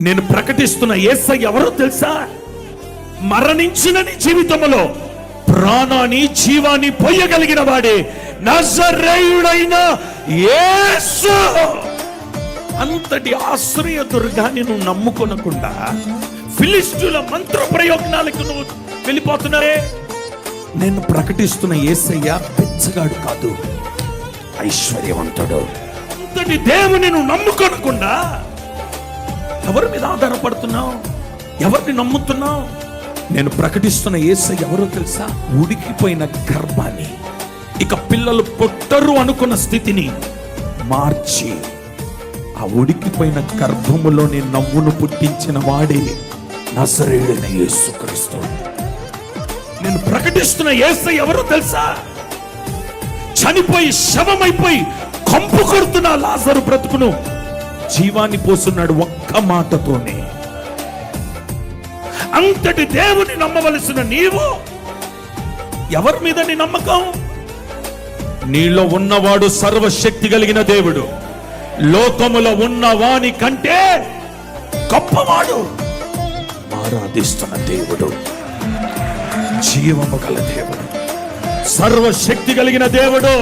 నేను ప్రకటిస్తున్న యేసయ్య ఎవరో తెలుసా? మరణించిన నీ జీవితంలో ప్రాణాన్ని జీవాన్ని పోయగలిగిన వాడే నజరేయుడైన యేసు. అంతటి ఆశ్రయ దుర్గాన్ని నువ్వు నమ్ముకొనకుండా ఫిలిష్టుల మంత్ర ప్రయోజనాలకు నువ్వు వెళ్ళిపోతున్నారే. నేను ప్రకటిస్తున్న యేసయ్య బిచ్చగాడు కాదు, ఐశ్వర్యవంతుడు. అంతటి దేవుని నువ్వు నమ్ముకొనకుండా ఎవరి మీద ఆధారపడుతున్నావు? ఎవరిని నమ్ముతున్నావు? నేను ప్రకటిస్తున్న యేసయ్య ఎవరో తెలుసా? ఉడికిపోయిన గర్భాన్ని, ఇక పిల్లలు పుట్టరు అనుకున్న స్థితిని మార్చి ఆ ఉడికిపోయిన గర్భములోని నవ్వును పుట్టించిన వాడే నజరేయుడైన యేసుక్రీస్తు. నేను ప్రకటిస్తున్న యేసయ్య ఎవరో తెలుసా? చనిపోయి శవమైపోయి కంపు కొడుతున్న లాజరు బ్రతుకును జీవాన్ని పోస్తున్నాడు ఒక్క మాటతోనే. అంతటి దేవుని నమ్మవలసిన నీవు ఎవరి మీద నీ నమ్మకం? నీలో ఉన్నవాడు సర్వశక్తి కలిగిన దేవుడు, లోకములో ఉన్న వాని కంటే గొప్పవాడు, ఆరాధిస్తున్న దేవుడు, జీవము గల దేవుడు, సర్వశక్తి కలిగిన దేవుడు.